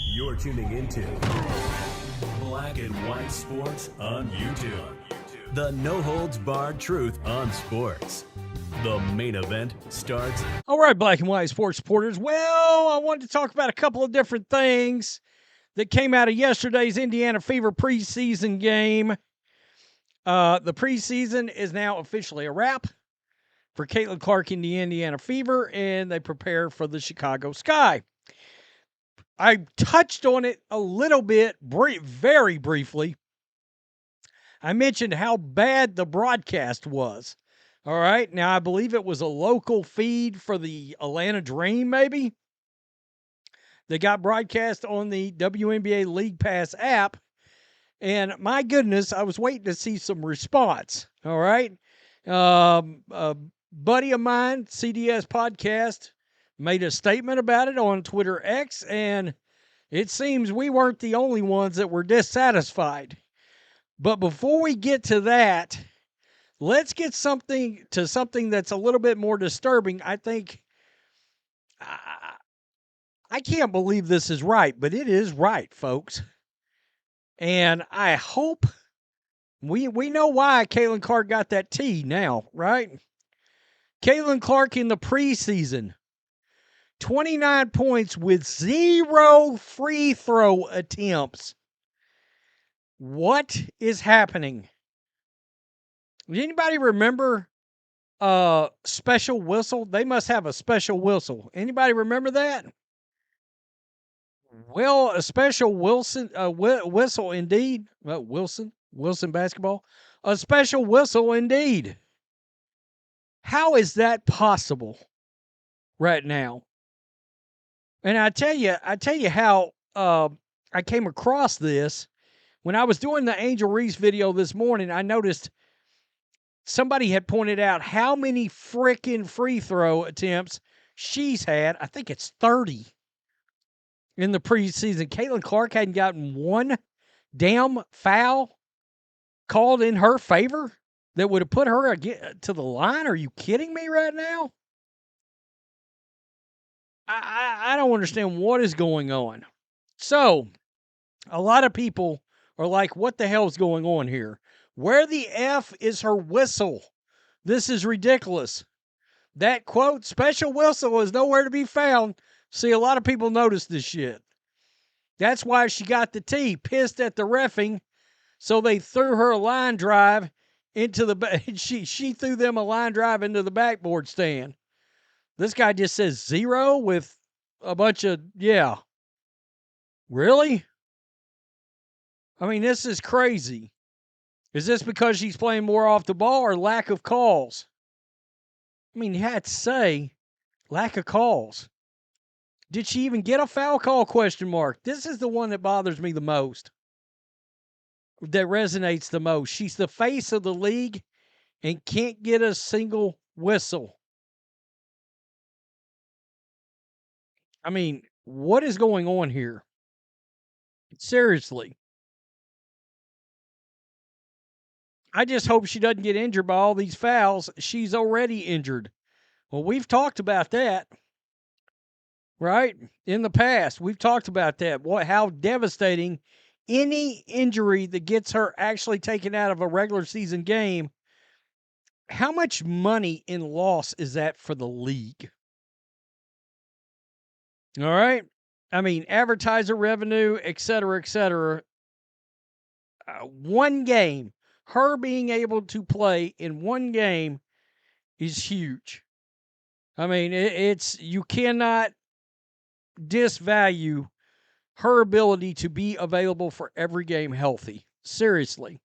You're tuning into Black and White Sports on YouTube. The no-holds-barred truth on sports. The main event starts. All right, Black and White Sports supporters. Well, I wanted to talk about a couple of different things that came out of yesterday's Indiana Fever preseason game. The preseason is now officially a wrap for Caitlin Clark in the Indiana Fever, and they prepare for the Chicago Sky. I touched on it a little bit, very briefly. I mentioned how bad the broadcast was. All right, now I believe it was a local feed for the Atlanta Dream, maybe. They got broadcast on the WNBA League Pass app. And my goodness, I was waiting to see some response. All right. A buddy of mine, CDS Podcast, made a statement about it on Twitter X, and it seems we weren't the only ones that were dissatisfied. But before we get to that, let's get something that's a little bit more disturbing. I think I can't believe this is right, but it is right, folks. And I hope we know why Caitlin Clark got that T now, right? Caitlin Clark in the preseason, 29 points with 0 free throw attempts. What is happening? Does anybody remember special whistle? They must have a special whistle. Anybody remember that? Well, a special whistle indeed. Wilson basketball. A special whistle indeed. How is that possible right now? And I tell you how I came across this. When I was doing the Angel Reese video this morning, I noticed somebody had pointed out how many frickin' free throw attempts she's had. I think it's 30 in the preseason. Caitlin Clark hadn't gotten one damn foul called in her favor that would have put her to the line. Are you kidding me right now? I don't understand what is going on. So, a lot of people are like, what the hell is going on here? Where the F is her whistle? This is ridiculous. That, quote, special whistle is nowhere to be found. See, a lot of people notice this shit. That's why she got the T, pissed at the reffing, so they threw her a line drive into the she threw them a line drive into the backboard stand. This guy just says 0 with a bunch of, yeah. Really? I mean, this is crazy. Is this because she's playing more off the ball or lack of calls? I mean, you had to say lack of calls. Did she even get a foul call, question mark? This is the one that bothers me the most. That resonates the most. She's the face of the league and can't get a single whistle. I mean, what is going on here? Seriously. I just hope she doesn't get injured by all these fouls. She's already injured. Well, we've talked about that, right? In the past, we've talked about that. How devastating any injury that gets her actually taken out of a regular season game, how much money in loss is that for the league? All right? I mean, advertiser revenue, et cetera, et cetera. One game, her being able to play in one game is huge. I mean, you cannot disvalue her ability to be available for every game healthy. Seriously.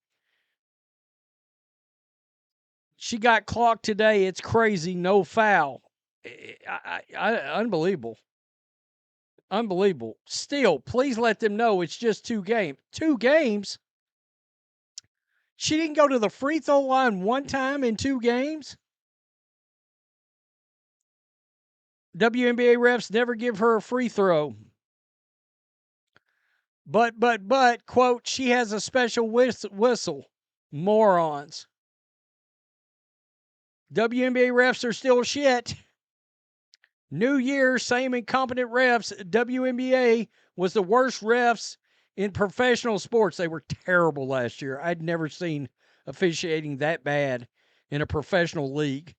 She got clocked today. It's crazy. No foul. Unbelievable. Unbelievable. Still, please let them know it's just 2 games. 2 games? She didn't go to the free throw line one time in 2 games? WNBA refs never give her a free throw. But, quote, she has a special whistle. Morons. WNBA refs are still shit. New year, same incompetent refs. WNBA was the worst refs in professional sports. They were terrible last year. I'd never seen officiating that bad in a professional league.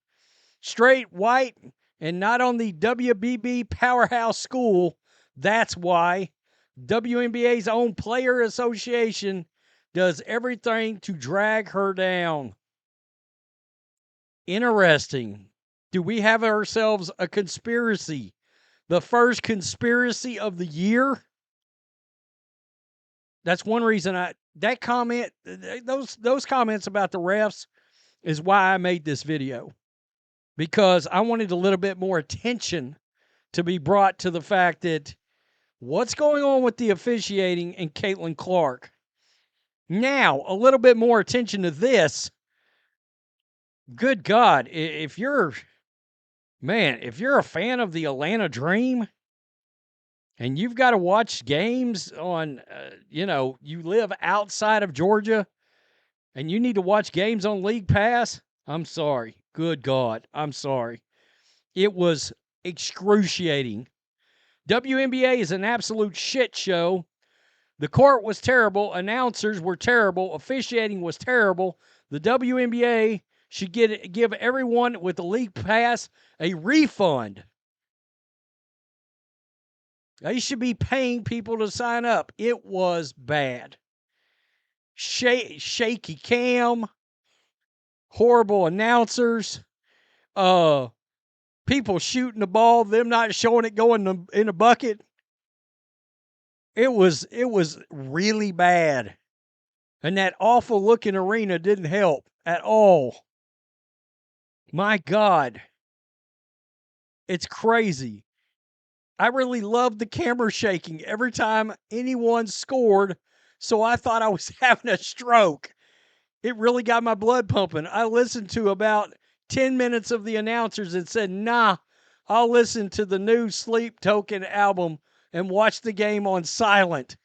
Straight, white, and not on the WBB powerhouse school. That's why WNBA's own player association does everything to drag her down. Interesting. Do we have ourselves a conspiracy? The first conspiracy of the year? That's one reason those comments about the refs is why I made this video. Because I wanted a little bit more attention to be brought to the fact that what's going on with the officiating and Caitlin Clark. Now, a little bit more attention to this. Good God, if you're a fan of the Atlanta Dream and you've got to watch games on, you live outside of Georgia and you need to watch games on League Pass, I'm sorry. Good God, I'm sorry. It was excruciating. WNBA is an absolute shit show. The court was terrible. Announcers were terrible. Officiating was terrible. The WNBA should give everyone with the league pass a refund. They should be paying people to sign up. It was bad. Shaky cam. Horrible announcers. People shooting the ball, them not showing it going in a bucket. It was really bad. And that awful looking arena didn't help at all. My God. It's crazy. I really loved the camera shaking every time anyone scored, so I thought I was having a stroke. It really got my blood pumping. I listened to about 10 minutes of the announcers and said, nah, I'll listen to the new Sleep Token album and watch the game on silent.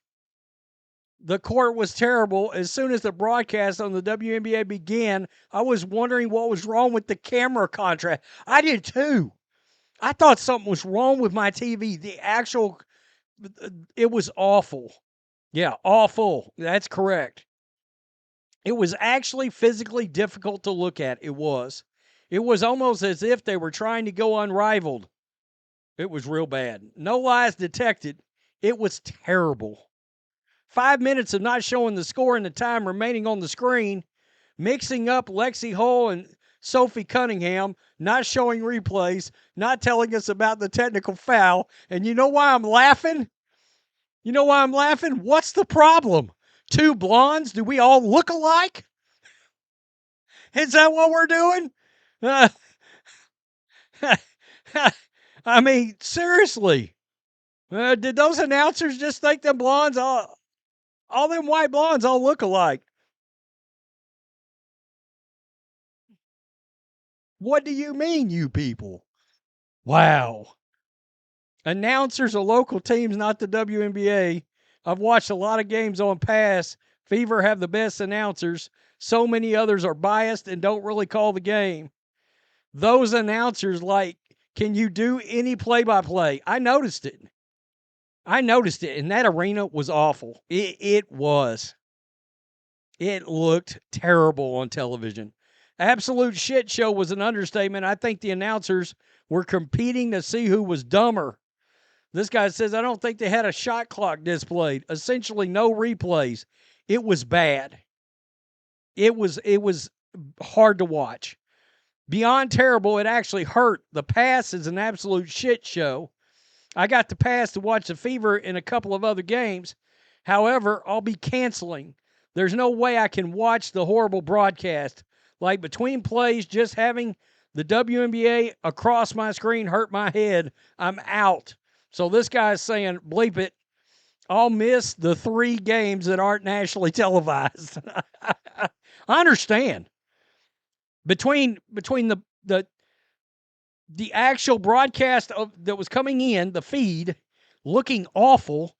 The court was terrible. As soon as the broadcast on the WNBA began, I was wondering what was wrong with the camera contrast. I did too. I thought something was wrong with my TV. It was awful. Yeah, awful. That's correct. It was actually physically difficult to look at. It was. It was almost as if they were trying to go unrivaled. It was real bad. No lies detected. It was terrible. 5 minutes of not showing the score and the time remaining on the screen, mixing up Lexi Hull and Sophie Cunningham, not showing replays, not telling us about the technical foul. And you know why I'm laughing? What's the problem? Two blondes? Do we all look alike? Is that what we're doing? I mean, seriously. Did those announcers just think them blondes, all them white blondes all look alike? What do you mean, you people? Wow. Announcers of local teams, not the WNBA. I've watched a lot of games on Pass. Fever have the best announcers. So many others are biased and don't really call the game. Those announcers, can you do any play-by-play? I noticed it, and that arena was awful. It was. It looked terrible on television. Absolute shit show was an understatement. I think the announcers were competing to see who was dumber. This guy says, I don't think they had a shot clock displayed. Essentially no replays. It was bad. It was hard to watch. Beyond terrible, it actually hurt. The Pass is an absolute shit show. I got the Pass to watch the Fever in a couple of other games. However, I'll be canceling. There's no way I can watch the horrible broadcast. Like between plays, just having the WNBA across my screen hurt my head. I'm out. So this guy's saying, bleep it. I'll miss the 3 games that aren't nationally televised. I understand. Between the actual broadcast that was coming in, the feed, looking awful,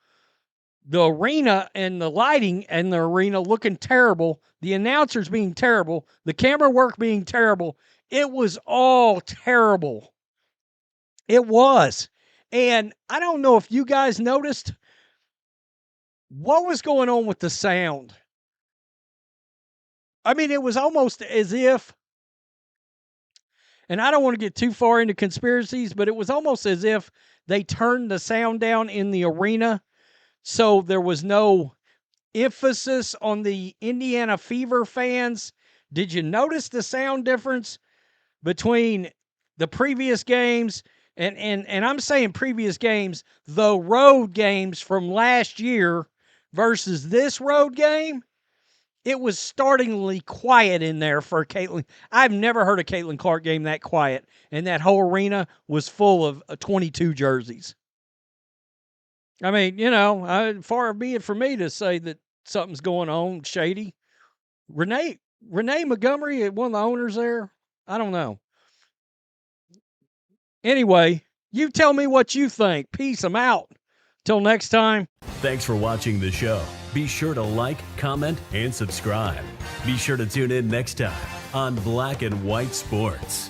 the arena and the lighting and the arena looking terrible, the announcers being terrible, the camera work being terrible, it was all terrible. It was. And I don't know if you guys noticed what was going on with the sound. I mean, it was almost as if, and I don't want to get too far into conspiracies, but it was almost as if they turned the sound down in the arena so there was no emphasis on the Indiana Fever fans. Did you notice the sound difference between the previous games? And I'm saying previous games, the road games from last year versus this road game. It was startlingly quiet in there for Caitlin. I've never heard a Caitlin Clark game that quiet, and that whole arena was full of 22 jerseys. I mean, far be it for me to say that something's going on shady. Renee Montgomery, one of the owners there, I don't know. Anyway, you tell me what you think. Peace. I'm out. Till next time. Thanks for watching the show. Be sure to like, comment, and subscribe. Be sure to tune in next time on Black and White Sports.